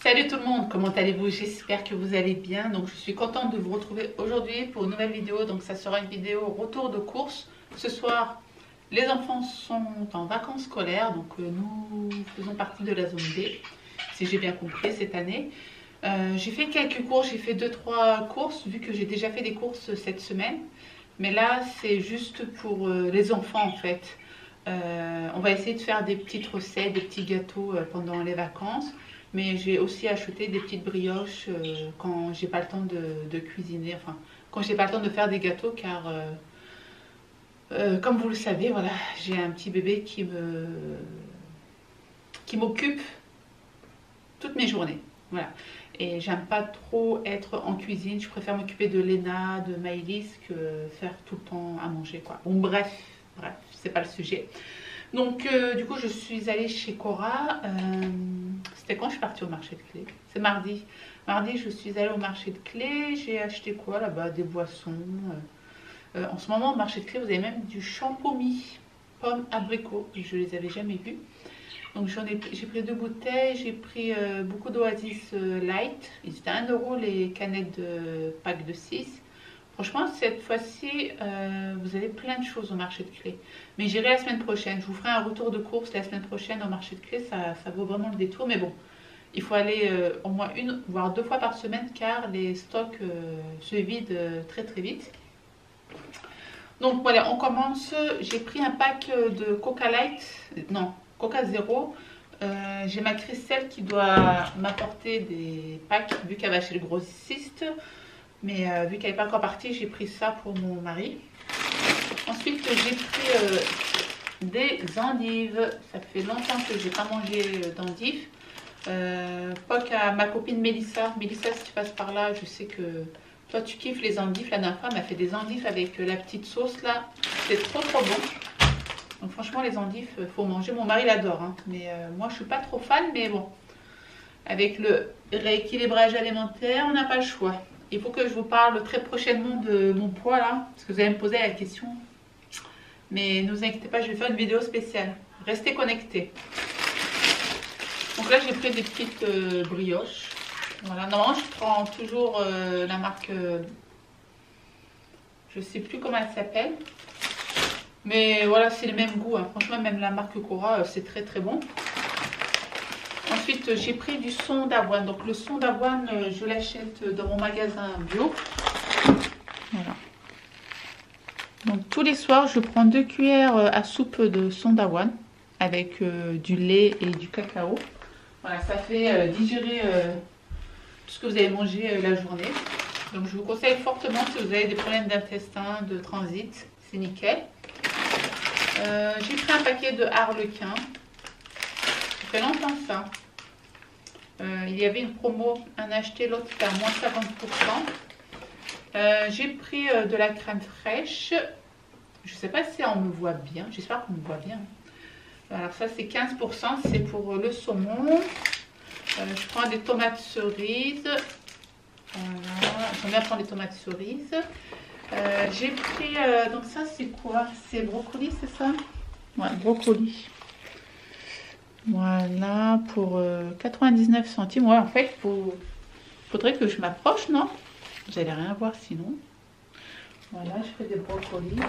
Salut tout le monde, comment allez-vous? J'espère que vous allez bien. Donc je suis contente de vous retrouver aujourd'hui pour une nouvelle vidéo. Donc ça sera une vidéo retour de course. Ce soir, les enfants sont en vacances scolaires. Donc nous faisons partie de la zone B, si j'ai bien compris cette année. J'ai fait quelques courses, j'ai fait 2-3 courses vu que j'ai déjà fait des courses cette semaine. Mais là c'est juste pour les enfants en fait. On va essayer de faire des petites recettes, des petits gâteaux pendant les vacances. Mais j'ai aussi acheté des petites brioches quand j'ai pas le temps de cuisiner, enfin quand j'ai pas le temps de faire des gâteaux car comme vous le savez, voilà, j'ai un petit bébé qui m'occupe toutes mes journées. Voilà. Et j'aime pas trop être en cuisine, je préfère m'occuper de Léna, de Maëlys que faire tout le temps à manger quoi. Bon bref, c'est pas le sujet. Donc du coup je suis allée chez Cora, c'était quand je suis partie au marché de Clé? C'est mardi. Mardi je suis allée au marché de Clé, j'ai acheté quoi là-bas? Des boissons. En ce moment au marché de Clé vous avez même du champomis, pommes, abricots, je les avais jamais vus. Donc j'ai pris 2 bouteilles, j'ai pris beaucoup d'Oasis Light, ils étaient à 1 € les canettes de pack de 6. Franchement, cette fois-ci, vous avez plein de choses au marché de Clé. Mais j'irai la semaine prochaine. Je vous ferai un retour de course la semaine prochaine au marché de Clé. Ça vaut vraiment le détour. Mais bon, il faut aller au moins 1 voire 2 fois par semaine car les stocks se vident très très vite. Donc voilà, on commence. J'ai pris un pack de Coca Light. Non, Coca Zéro. J'ai ma Christelle qui doit m'apporter des packs vu qu'elle va chez le grossiste. Mais vu qu'elle n'est pas encore partie, j'ai pris ça pour mon mari. Ensuite, j'ai pris des endives. Ça fait longtemps que je n'ai pas mangé d'endives. Poc à ma copine Mélissa. Mélissa, si tu passes par là, je sais que toi tu kiffes les endives. La dernière fois, elle m'a fait des endives avec la petite sauce là. C'est trop bon. Donc franchement, les endives, il faut manger. Mon mari l'adore. Hein. Mais moi, je ne suis pas trop fan. Mais bon, avec le rééquilibrage alimentaire, on n'a pas le choix. Il faut que je vous parle très prochainement de mon poids là, parce que vous allez me poser la question. Mais ne vous inquiétez pas, je vais faire une vidéo spéciale. Restez connectés. Donc là, j'ai pris des petites brioches. Voilà, normalement, je prends toujours la marque, je sais plus comment elle s'appelle. Mais voilà, c'est le même goût. Hein. Franchement, même la marque Cora, c'est très très bon. Ensuite, j'ai pris du son d'avoine. Donc, le son d'avoine, je l'achète dans mon magasin bio. Voilà. Donc, tous les soirs, je prends 2 cuillères à soupe de son d'avoine avec du lait et du cacao. Voilà, ça fait digérer tout ce que vous avez mangé la journée. Donc, je vous conseille fortement si vous avez des problèmes d'intestin, de transit. C'est nickel. J'ai pris un paquet de harlequin. Ça fait longtemps ça. Il y avait une promo, un acheté, l'autre c'était à moins 50%. J'ai pris de la crème fraîche. Je ne sais pas si on me voit bien. J'espère qu'on me voit bien. Alors ça c'est 15%, c'est pour le saumon. Je prends des tomates cerises. Voilà. J'aime bien prendre des tomates cerises. J'ai pris, donc ça c'est quoi? C'est brocoli, c'est ça? Ouais, brocoli. Voilà, pour 99 centimes. Ouais, en fait, faudrait que je m'approche, non? Vous n'allez rien voir sinon. Voilà, je fais des brocolis.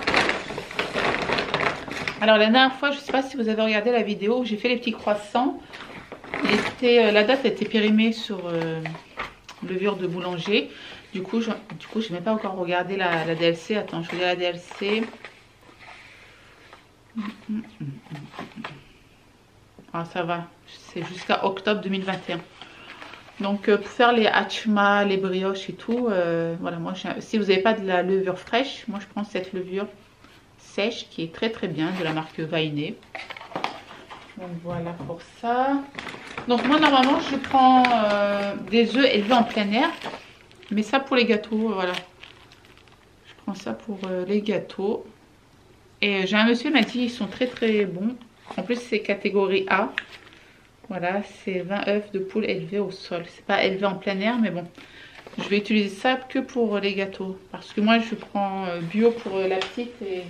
Alors, la dernière fois, je ne sais pas si vous avez regardé la vidéo, j'ai fait les petits croissants. La date a été périmée sur levure de boulanger. Du coup, je n'ai même pas encore regardé la DLC. Attends, je regarde la DLC. Ah, ça va, c'est jusqu'à octobre 2021. Donc pour faire les hachma, les brioches et tout, voilà, moi si vous n'avez pas de la levure fraîche, moi je prends cette levure sèche qui est très très bien, de la marque Vainé. Donc voilà pour ça. Donc moi normalement je prends des œufs élevés en plein air, mais ça pour les gâteaux, voilà. Je prends ça pour les gâteaux. Et j'ai un monsieur qui m'a dit ils sont très très bons. En plus, c'est catégorie A. Voilà, c'est 20 œufs de poule élevés au sol. C'est pas élevé en plein air, mais bon. Je vais utiliser ça que pour les gâteaux. Parce que moi, je prends bio pour la petite et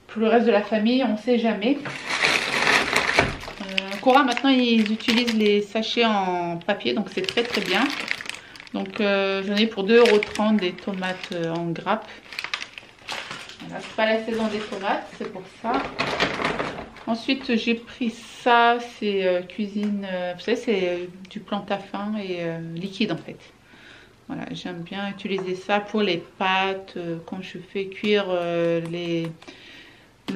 pour le reste de la famille, on ne sait jamais. Cora maintenant ils utilisent les sachets en papier, donc c'est très très bien. Donc j'en ai pour 2,30 € des tomates en grappe. Voilà, c'est pas la saison des tomates, c'est pour ça. Ensuite j'ai pris ça, c'est cuisine, vous savez c'est du plantain et liquide en fait. Voilà, j'aime bien utiliser ça pour les pâtes, quand je fais cuire le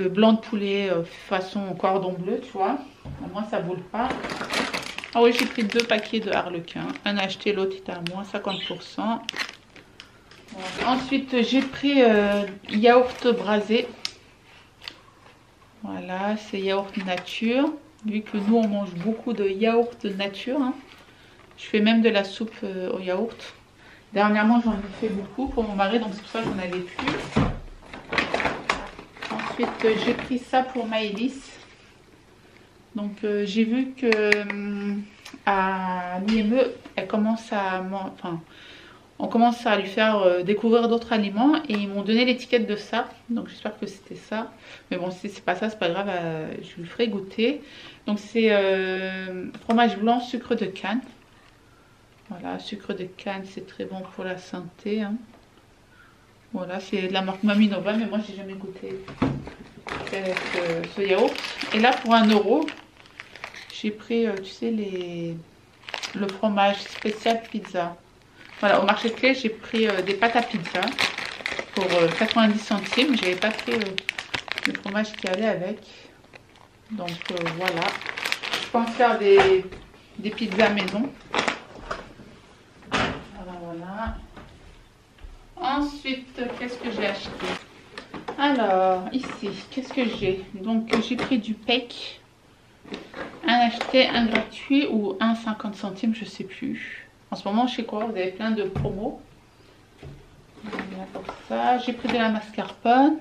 blanc de poulet façon cordon bleu, tu vois. Au moins ça boule pas. Ah oui, j'ai pris 2 paquets de harlequin. Un acheté, l'autre était à moins 50%. Voilà. Ensuite, j'ai pris yaourt brasé. Voilà, c'est yaourt nature. Vu que nous, on mange beaucoup de yaourt nature. Hein. Je fais même de la soupe au yaourt. Dernièrement, j'en ai fait beaucoup pour mon mari, donc c'est pour ça que j'en avais plus. Ensuite, j'ai pris ça pour Maëlys. Donc, j'ai vu que à l'IME, elle commence à, enfin, on commence à lui faire découvrir d'autres aliments et ils m'ont donné l'étiquette de ça. Donc, j'espère que c'était ça. Mais bon, si c'est pas ça, c'est pas grave, je lui ferai goûter. Donc, c'est fromage blanc, sucre de canne. Voilà, sucre de canne, c'est très bon pour la santé. Hein. Voilà, c'est de la marque Maminova, mais moi, j'ai jamais goûté avec ce yaourt. Et là, pour 1 €, j'ai pris, tu sais, le fromage spécial pizza. Voilà, au marché clé, j'ai pris des pâtes à pizza pour 90 centimes. J'avais pas pris le fromage qui allait avec. Donc voilà. Je pense faire des pizzas maison. Voilà. Ensuite, qu'est-ce que j'ai acheté? Alors, ici, qu'est-ce que j'ai? Donc, j'ai pris du Peck. Un acheté, un gratuit ou un 50 centimes, je sais plus. En ce moment, chez Cora, vous avez plein de promos. Voilà pour ça. J'ai pris de la mascarpone.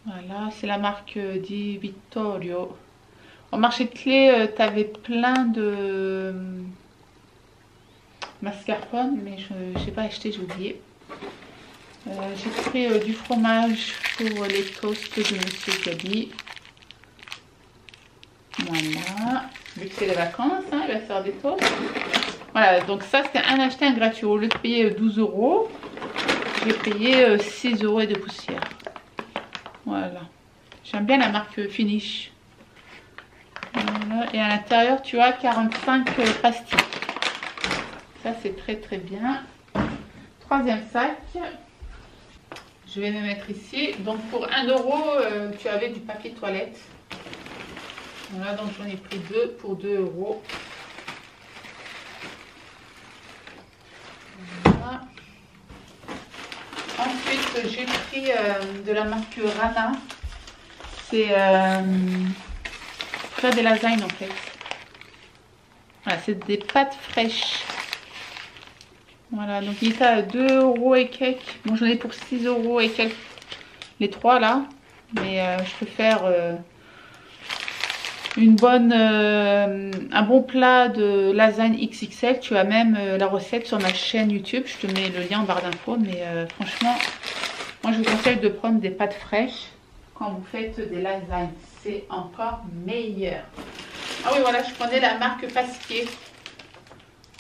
Voilà, c'est la marque Di Vittorio. Au marché de clé, tu avais plein de mascarpone, mais je n'ai pas acheté, j'ai oublié. J'ai pris du fromage pour les toasts de Monsieur Gabi. Voilà, vu que c'est les vacances, hein, il va faire des toasts. Voilà, donc ça c'était un acheté, un gratuit. Au lieu de payer 12 €, j'ai payé 6 € et de poussière. Voilà, j'aime bien la marque Finish. Voilà. Et à l'intérieur, tu as 45 pastilles. Ça c'est très très bien. Troisième sac. Je vais me mettre ici. Donc pour 1 €, tu avais du papier toilette. Voilà, donc j'en ai pris 2 pour 2 €. Voilà. Ensuite, j'ai pris de la marque Rana. C'est faire des lasagnes en fait. Voilà, c'est des pâtes fraîches. Voilà, donc il était à 2 € et quelques. Bon, j'en ai pour 6 € et quelques. Les 3 là. Mais je préfère un bon plat de lasagne XXL. Tu as même la recette sur ma chaîne YouTube. Je te mets le lien en barre d'infos. Mais franchement, moi je vous conseille de prendre des pâtes fraîches quand vous faites des lasagnes. C'est encore meilleur. Ah oui, voilà, je prenais la marque Pasquier.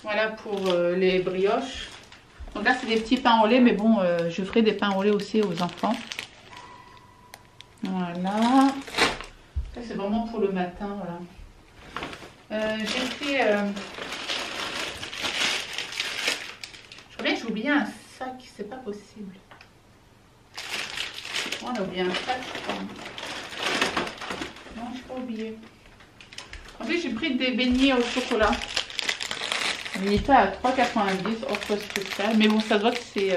Voilà pour les brioches. Donc là, c'est des petits pains au lait. Mais bon, je ferai des pains au lait aussi aux enfants. Voilà. Ça, c'est vraiment pour le matin. Voilà. J'ai pris... Je crois bien que j'ai oublié un sac. C'est pas possible. On a oublié un sac, je crois. Non, je n'ai pas oublié. En fait, j'ai pris des beignets au chocolat. Il était à 3,90 € offre spéciale. Mais bon, ça doit que c'est...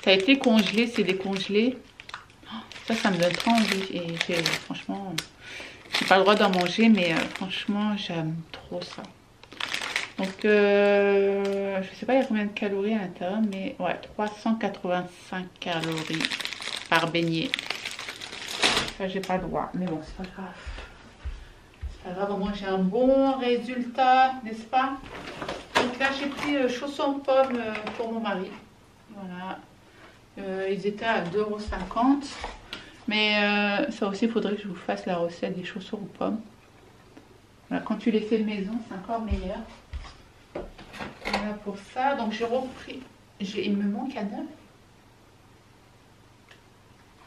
ça a été congelé, c'est décongelé. Ça me donne trop envie. Et franchement, j'ai pas le droit d'en manger, mais franchement, j'aime trop ça. Donc, je sais pas il y a combien de calories à l'intérieur, mais ouais, 385 calories par beignet. Ça, j'ai pas le droit, mais bon, c'est pas grave. C'est pas grave, au moins j'ai un bon résultat, n'est-ce pas? Donc là, j'ai pris chaussons pommes pour mon mari. Voilà. Ils étaient à 2,50 €. Mais ça aussi, il faudrait que je vous fasse la recette des chaussons aux pommes. Voilà, quand tu les fais maison, c'est encore meilleur. Voilà pour ça. Donc j'ai repris. Il me manque un œuf.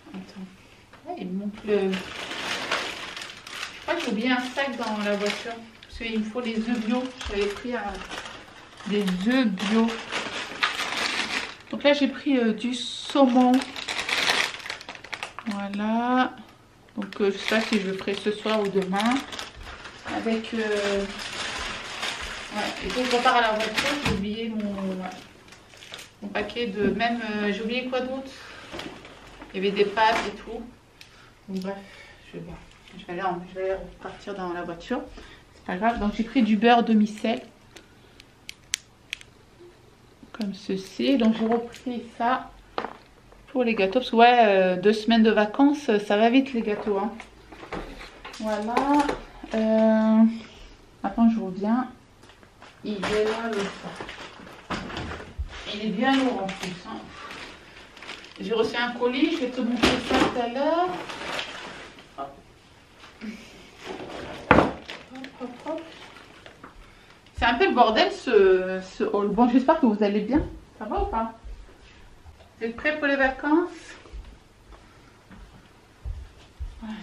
Attends. Ouais, il me manque le. Je crois que j'ai oublié un sac dans la voiture. Parce qu'il me faut les œufs bio. J'avais pris des œufs bio. Donc là j'ai pris du saumon. Voilà. Donc je sais pas si je le ferai ce soir ou demain. Avec... ouais. Et quand je repars à la voiture, j'ai oublié mon paquet de... Même... j'ai oublié quoi d'autre? Il y avait des pâtes et tout. Donc bref, je vais voir. Je vais aller repartir dans la voiture. C'est pas grave. Donc j'ai pris du beurre demi-sel. Comme ceci. Donc j'ai repris ça pour les gâteaux. Parce que ouais, 2 semaines de vacances, ça va vite les gâteaux. Hein. Voilà. Attends, je reviens. Il est là le sac. Il est bien lourd en plus. Hein. J'ai reçu un colis, je vais te montrer ça tout à l'heure. C'est un peu le bordel ce haul. Bon, j'espère que vous allez bien. Ça va ou pas? Vous êtes prêts pour les vacances?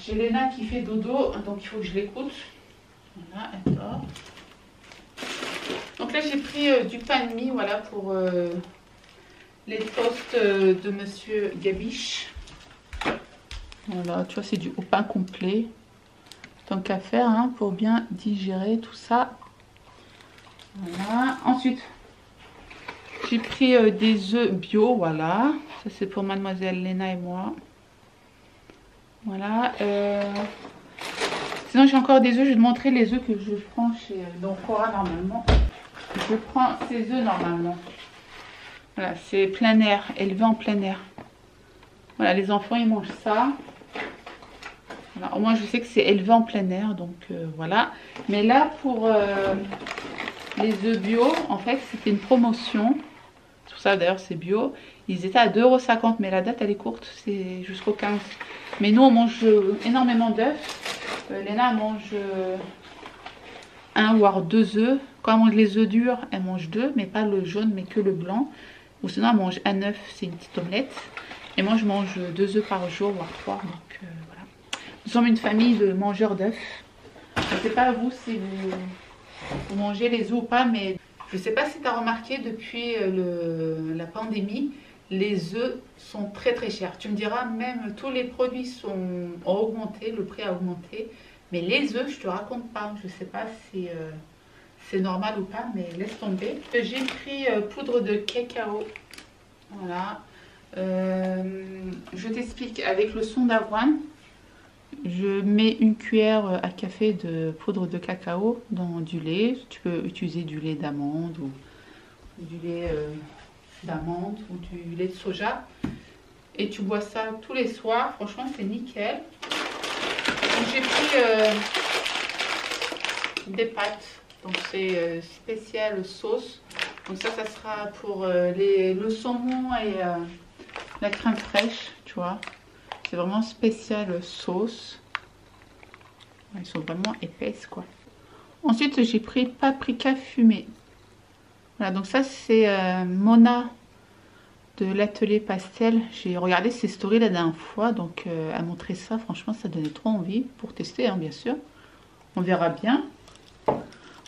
J'ai Léna qui fait dodo, donc il faut que je l'écoute. Voilà, elle dort. Donc là, j'ai pris du pain de mie, voilà, pour les toasts de Monsieur Gabiche. Voilà, tu vois, c'est du au pain complet. Tant qu'à faire, hein, pour bien digérer tout ça. Voilà. Ensuite, j'ai pris des œufs bio, voilà. Ça, c'est pour Mademoiselle Léna et moi. Voilà. Sinon, j'ai encore des œufs. Je vais te montrer les œufs que je prends chez Cora normalement. Je prends ces œufs normalement. Voilà, c'est plein air, élevé en plein air. Voilà, les enfants, ils mangent ça. Voilà, au moins, je sais que c'est élevé en plein air, donc voilà. Mais là, pour les œufs bio, en fait, c'était une promotion. C'est pour ça, d'ailleurs, c'est bio. Ils étaient à 2,50 €, mais la date, elle est courte, c'est jusqu'au 15. Mais nous, on mange énormément d'œufs. Léna mange 1 voire 2 œufs. Quand elle mange les œufs durs, elle mange 2, mais pas le jaune, mais que le blanc. Ou sinon, elle mange un œuf, c'est une petite omelette. Et moi, je mange 2 œufs par jour, voire 3. Donc voilà. Nous sommes une famille de mangeurs d'œufs. Je ne sais pas vous si vous mangez les œufs ou pas, mais je ne sais pas si tu as remarqué depuis la pandémie, les œufs sont très très chers. Tu me diras, même tous les produits ont augmenté, le prix a augmenté. Mais les œufs, je te raconte pas. Je ne sais pas si c'est normal ou pas, mais laisse tomber. J'ai pris poudre de cacao. Voilà. Je t'explique. Avec le son d'avoine, je mets une cuillère à café de poudre de cacao dans du lait. Tu peux utiliser du lait d'amande ou du lait d'amande ou du lait de soja. Et tu bois ça tous les soirs. Franchement, c'est nickel. J'ai pris des pâtes. Donc c'est spécial sauce. Donc ça sera pour le saumon et la crème fraîche, tu vois. C'est vraiment spécial sauce. Ils sont vraiment épaisses, quoi. Ensuite, j'ai pris paprika fumé. Voilà, donc ça, c'est Mona de l'atelier pastel. J'ai regardé ses stories la dernière fois, donc elle montrait ça. Franchement, ça donnait trop envie pour tester, hein, bien sûr. On verra bien.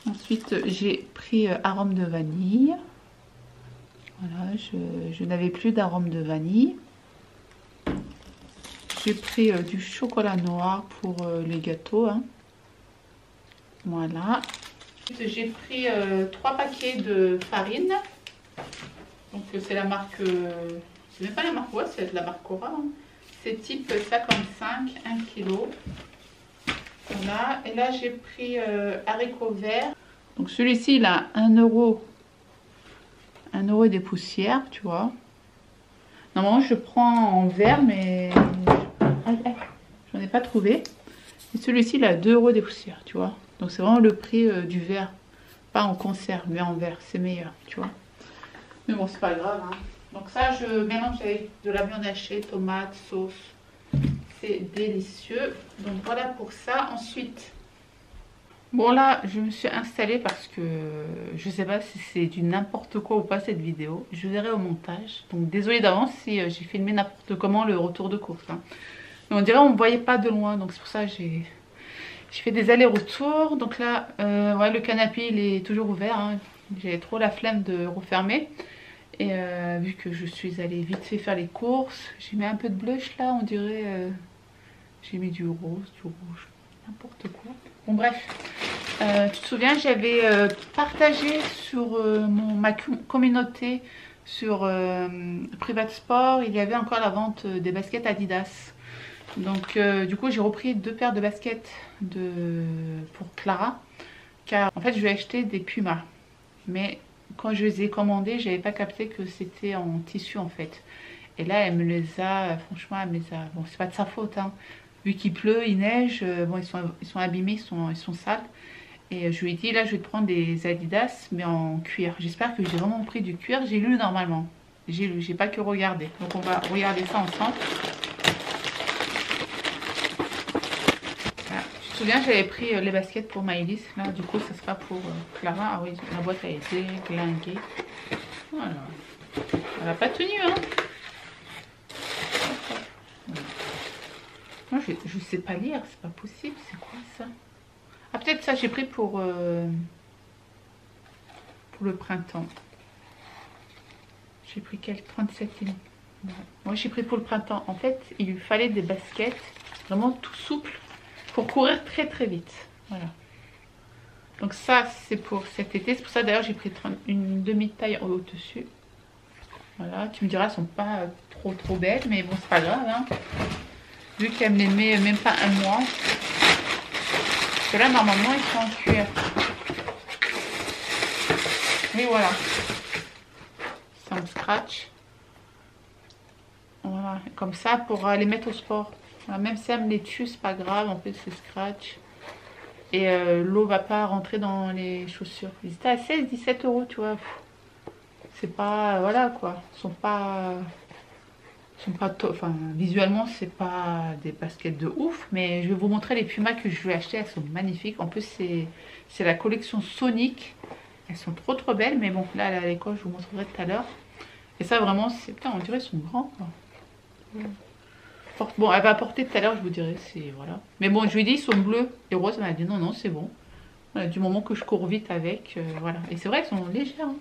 Ensuite, j'ai pris arôme de vanille. Voilà, je n'avais plus d'arôme de vanille. J'ai pris du chocolat noir pour les gâteaux. Hein. Voilà. J'ai pris 3 paquets de farine. Donc c'est la marque... c'est même pas la marque, ouais, c'est la marque Cora. Hein. C'est type 55, 1 kg. Voilà. Et là j'ai pris haricots verts. Donc celui-ci il a 1 €. 1 € et des poussières, tu vois. Normalement je prends en vert, mais j'en ai pas trouvé. Et celui-ci il a 2 € des poussières, tu vois. Donc c'est vraiment le prix du vert. Pas en conserve, mais en vert, c'est meilleur, tu vois. Mais bon, c'est pas grave. Hein. Donc ça, je mélange avec de la viande hachée, tomate, sauce. C'est délicieux. Donc voilà pour ça. Ensuite, Bon là, je me suis installée parce que je sais pas si c'est du n'importe quoi ou pas cette vidéo. Je verrai au montage. Donc désolée d'avance si j'ai filmé n'importe comment le retour de course. Hein. Mais on dirait on me voyait pas de loin, donc c'est pour ça que j'ai fait des allers-retours. Donc là, ouais, le canapé il est toujours ouvert. Hein. J'ai trop la flemme de refermer. Et vu que je suis allée vite fait faire les courses, j'ai mis un peu de blush là, on dirait. J'ai mis du rose, du rouge, n'importe quoi. Bon bref, tu te souviens, j'avais partagé sur ma communauté sur Private Sport, il y avait encore la vente des baskets Adidas. Donc du coup j'ai repris 2 paires de baskets pour Clara, car en fait je lui ai acheté des Pumas. Mais quand je les ai commandées, j'avais pas capté que c'était en tissu en fait. Et là elle me les a, franchement elle me les a, bon c'est pas de sa faute hein. Vu qu'il pleut, il neige, bon ils sont abîmés, ils sont sales. Et je lui ai dit là je vais te prendre des Adidas mais en cuir. J'espère que j'ai vraiment pris du cuir, j'ai lu normalement. J'ai lu, j'ai pas que regardé. Donc on va regarder ça ensemble. Voilà. Tu te souviens j'avais pris les baskets pour Maëlys. Là du coup ça sera pour Clara. Ah oui la boîte a été glinguée. Voilà. Elle n'a pas tenu hein. Moi je sais pas lire, c'est pas possible, c'est quoi ça? Ah peut-être ça j'ai pris pour le printemps. J'ai pris quel 37e. Ouais. Moi j'ai pris pour le printemps. En fait il lui fallait des baskets vraiment tout souples pour courir très très vite. Voilà. Donc ça c'est pour cet été. C'est pour ça d'ailleurs j'ai pris une demi-taille au-dessus. Voilà. Tu me diras elles sont pas trop belles mais bon c'est pas grave hein. Vu qu'elle me les met même pas un mois. Parce que là normalement ils sont en cuir. Oui voilà. C'est en scratch. Voilà, comme ça pour les mettre au sport. Voilà, même si elle me les tue, c'est pas grave, en fait c'est scratch. Et l'eau va pas rentrer dans les chaussures. Ils étaient à 16-17 euros, tu vois. C'est pas. Voilà quoi. Ils sont pas. Enfin, visuellement, c'est pas des baskets de ouf. Mais je vais vous montrer les Pumas que je vais acheter. Elles sont magnifiques. En plus, c'est la collection Sonic. Elles sont trop belles. Mais bon, là, à l'école, je vous montrerai tout à l'heure. Et ça, vraiment, c'est. Putain, on dirait qu'ils sont grands quoi. Bon, elle va porter tout à l'heure, je vous dirai. Voilà. Mais bon, je lui ai dit, ils sont bleus et roses. Elle m'a dit non, c'est bon. Voilà, du moment que je cours vite avec. Voilà. Et c'est vrai, elles sont légères. Hein.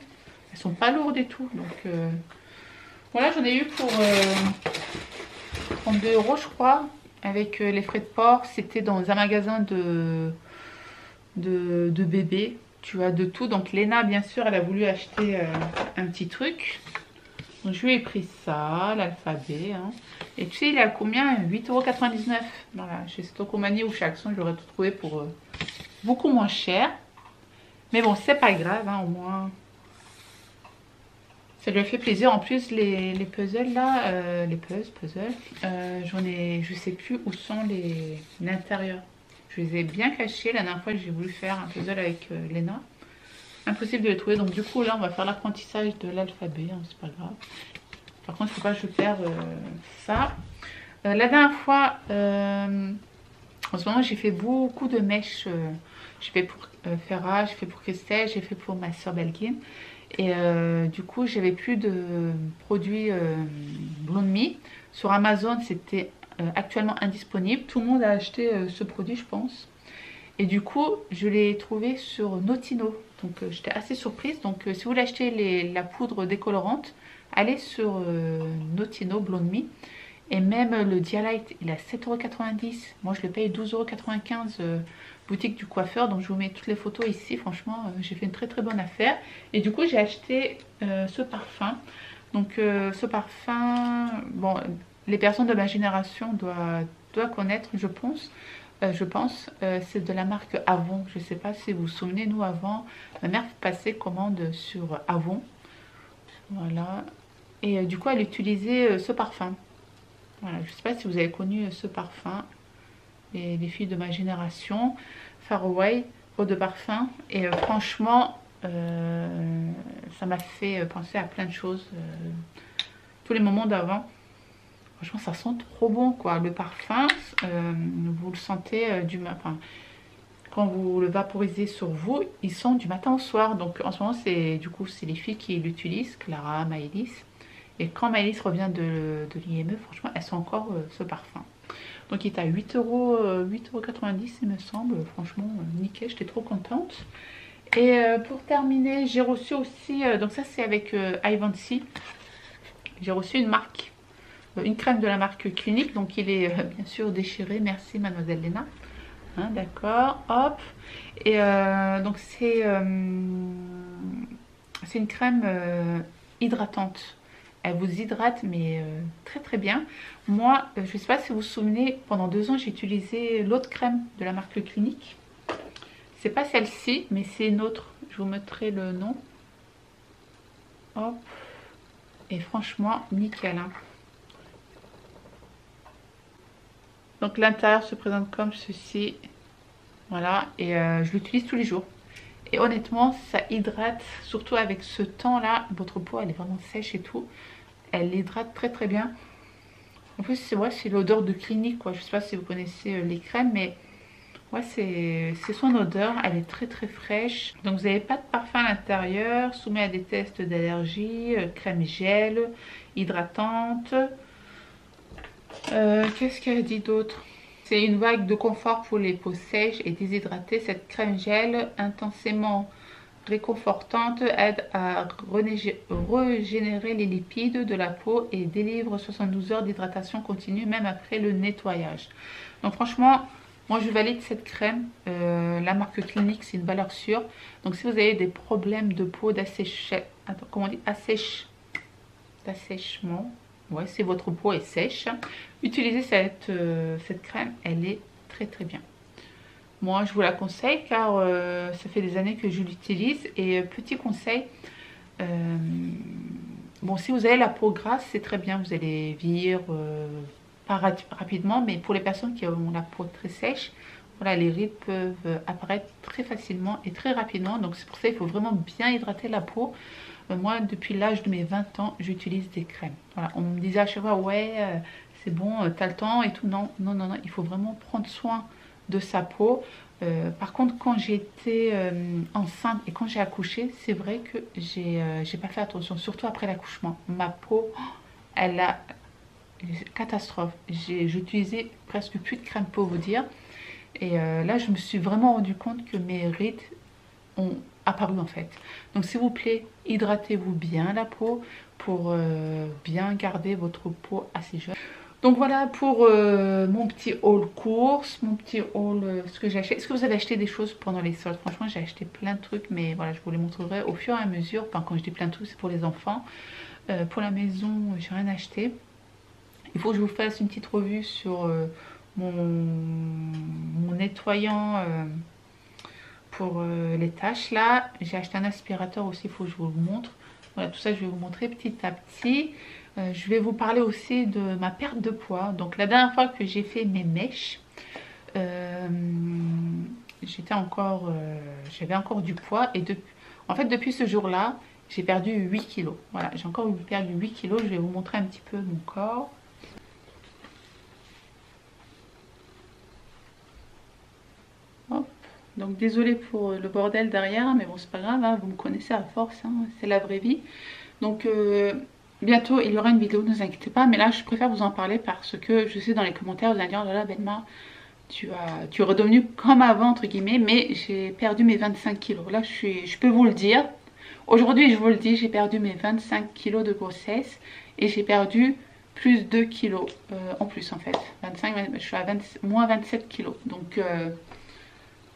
Elles sont pas lourdes et tout. Donc, voilà, j'en ai eu pour 32 euros, je crois. Avec les frais de port. C'était dans un magasin de bébés. Tu as de tout. Donc, Léna, bien sûr, elle a voulu acheter un petit truc. Donc je lui ai pris ça, l'alphabet. Hein. Et tu sais, il est à combien? 8,99 €. Voilà, chez Stocomanie ou chez Action, j'aurais tout trouvé pour beaucoup moins cher. Mais bon, c'est pas grave, hein, au moins. Ça lui a fait plaisir. En plus, les puzzles là, les puzzles, j'en ai, je sais plus où sont l'intérieur. Je les ai bien cachés. La dernière fois, j'ai voulu faire un puzzle avec Léna. Impossible de les trouver, donc du coup là on va faire l'apprentissage de l'alphabet, hein, c'est pas grave. Par contre il faut pas que je perde ça. La dernière fois, en ce moment j'ai fait beaucoup de mèches. J'ai fait pour Ferra, j'ai fait pour Christelle, j'ai fait pour ma soeur Belkin. Et du coup j'avais plus de produits Blonde Me. Sur Amazon c'était actuellement indisponible. Tout le monde a acheté ce produit je pense. Et du coup, je l'ai trouvé sur Notino. Donc, j'étais assez surprise. Donc, si vous voulez acheter la poudre décolorante, allez sur Notino Blonde Me. Et même le Dialight, il est à 7,90 €. Moi, je le paye 12,95 €, boutique du coiffeur. Donc, je vous mets toutes les photos ici. Franchement, j'ai fait une très bonne affaire. Et du coup, j'ai acheté ce parfum. Donc, ce parfum, bon, les personnes de ma génération doivent connaître, je pense. C'est de la marque Avon. Je ne sais pas si vous vous souvenez, nous avant, ma mère passait commande sur Avon. Voilà. Et du coup, elle utilisait ce parfum. Voilà. Je ne sais pas si vous avez connu ce parfum. Les filles de ma génération. Far Away, eau de parfum. Et franchement, ça m'a fait penser à plein de choses. Tous les moments d'avant. Franchement, ça sent trop bon, quoi. Le parfum, vous le sentez enfin, quand vous le vaporisez sur vous, il sent du matin au soir. Donc en ce moment, c'est les filles qui l'utilisent, Clara, Maëlys. Et quand Maëlys revient de l'IME, franchement, elle sent encore ce parfum. Donc il est à 8,90 €, il me semble. Franchement, nickel, j'étais trop contente. Et pour terminer, j'ai reçu aussi, donc ça c'est avec Givenchy. J'ai reçu une crème de la marque Clinique. Donc il est bien sûr déchiré. Merci Mademoiselle Léna. Hein, d'accord, hop. Et donc c'est une crème hydratante. Elle vous hydrate mais très très bien. Moi, je ne sais pas si vous vous souvenez, pendant 2 ans j'ai utilisé l'autre crème de la marque Clinique. C'est pas celle-ci, mais c'est une autre. Je vous mettrai le nom. Hop. Et franchement, nickel. Hein. Donc l'intérieur se présente comme ceci. Voilà. Et je l'utilise tous les jours. Et honnêtement, ça hydrate. Surtout avec ce temps-là. Votre peau, elle est vraiment sèche et tout. Elle hydrate très très bien. En plus, c'est vrai, c'est l'odeur de Clinique, quoi. Je sais pas si vous connaissez les crèmes, mais... ouais, c'est son odeur, elle est très très fraîche. Donc vous n'avez pas de parfum à l'intérieur, soumis à des tests d'allergie, crème gel, hydratante. Qu'est-ce qu'elle dit d'autre? C'est une vague de confort pour les peaux sèches et déshydratées. Cette crème gel intensément réconfortante aide à régénérer les lipides de la peau et délivre 72 heures d'hydratation continue même après le nettoyage. Donc franchement... moi, je valide cette crème. La marque Clinique, c'est une valeur sûre. Donc, si vous avez des problèmes de peau, d'assèchement, ouais, si votre peau est sèche, utilisez cette crème. Elle est très très bien. Moi, je vous la conseille car ça fait des années que je l'utilise. Et petit conseil, bon, si vous avez la peau grasse, c'est très bien. Vous allez vieillir... pas rapidement, mais pour les personnes qui ont la peau très sèche, voilà, les rides peuvent apparaître très facilement et très rapidement. Donc c'est pour ça qu'il faut vraiment bien hydrater la peau. Moi, depuis l'âge de mes 20 ans, j'utilise des crèmes. Voilà, on me disait à chaque fois, ouais, c'est bon, t'as le temps et tout. Non, non, non, non, il faut vraiment prendre soin de sa peau. Par contre, quand j'étais enceinte et quand j'ai accouché, c'est vrai que j'ai pas fait attention, surtout après l'accouchement. Ma peau, elle a... catastrophe. J'ai utilisé presque plus de crème pour vous dire. Et là, je me suis vraiment rendu compte que mes rides ont apparu en fait. Donc s'il vous plaît, hydratez-vous bien la peau pour bien garder votre peau assez jeune. Donc voilà pour mon petit haul course, mon petit haul, ce que j'ai acheté. Est-ce que vous avez acheté des choses pendant les soldes? Franchement, j'ai acheté plein de trucs, mais voilà, je vous les montrerai au fur et à mesure. Enfin, quand je dis plein de trucs, c'est pour les enfants. Pour la maison, j'ai rien acheté. Il faut que je vous fasse une petite revue sur mon nettoyant pour les tâches. Là, j'ai acheté un aspirateur aussi, il faut que je vous le montre. Voilà, tout ça, je vais vous montrer petit à petit. Je vais vous parler aussi de ma perte de poids. Donc, la dernière fois que j'ai fait mes mèches, j'avais encore du poids. Et en fait, depuis ce jour-là, j'ai perdu 8 kilos. Voilà, j'ai encore perdu 8 kilos. Je vais vous montrer un petit peu mon corps. Donc désolée pour le bordel derrière, mais bon c'est pas grave, hein, vous me connaissez à force, hein, c'est la vraie vie. Donc bientôt il y aura une vidéo, ne vous inquiétez pas, mais là je préfère vous en parler parce que je sais dans les commentaires vous allez dire, oh là là Belma, tu es redevenue comme avant entre guillemets, mais j'ai perdu mes 25 kilos. Là je peux vous le dire, aujourd'hui je vous le dis, j'ai perdu mes 25 kilos de grossesse et j'ai perdu plus 2 kilos en plus en fait. 25, je suis à moins 27 kilos, donc...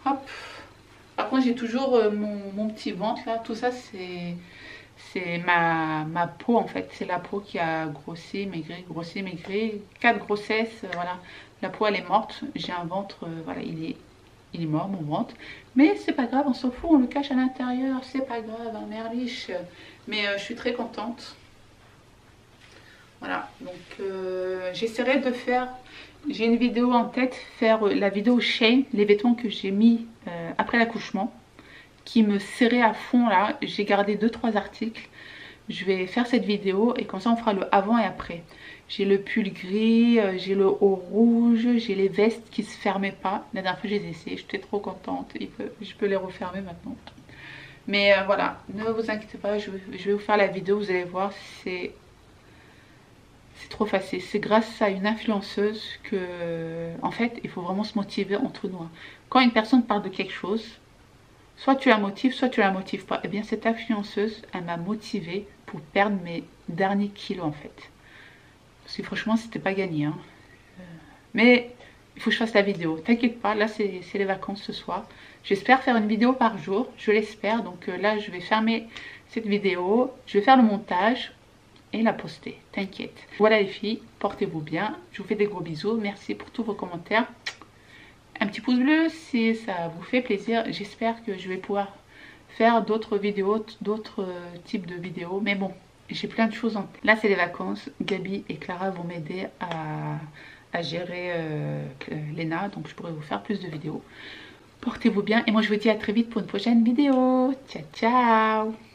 hop. Par contre j'ai toujours mon petit ventre là, tout ça c'est ma peau en fait, c'est la peau qui a grossi, maigri, 4 grossesses, voilà, la peau elle est morte, j'ai un ventre, voilà, il est mort mon ventre, mais c'est pas grave, on s'en fout, on le cache à l'intérieur, c'est pas grave, hein, merliche, mais je suis très contente. Voilà, donc j'essaierai de faire, j'ai une vidéo en tête, faire la vidéo Shein, les vêtements que j'ai mis après l'accouchement, qui me serraient à fond là. J'ai gardé 2-3 articles, je vais faire cette vidéo et comme ça on fera le avant et après. J'ai le pull gris, j'ai le haut rouge, j'ai les vestes qui se fermaient pas. La dernière fois je les ai essayées, j'étais trop contente. Je peux les refermer maintenant. Mais voilà, ne vous inquiétez pas, je vais vous faire la vidéo, vous allez voir, c'est trop facile. C'est grâce à une influenceuse que, en fait, il faut vraiment se motiver entre nous. Quand une personne parle de quelque chose, soit tu la motives, soit tu la motives pas. Et bien cette influenceuse, elle m'a motivée pour perdre mes derniers kilos en fait. Parce que franchement, c'était pas gagné. Hein. Mais il faut que je fasse la vidéo. T'inquiète pas, là c'est les vacances ce soir. J'espère faire une vidéo par jour, je l'espère. Donc là, je vais fermer cette vidéo, je vais faire le montage et la poster. T'inquiète. Voilà les filles, portez-vous bien. Je vous fais des gros bisous. Merci pour tous vos commentaires. Un petit pouce bleu si ça vous fait plaisir. J'espère que je vais pouvoir faire d'autres vidéos, d'autres types de vidéos. Mais bon, j'ai plein de choses en tête. Là, c'est les vacances. Gabi et Clara vont m'aider à gérer Léna. Donc, je pourrai vous faire plus de vidéos. Portez-vous bien. Et moi, je vous dis à très vite pour une prochaine vidéo. Ciao, ciao!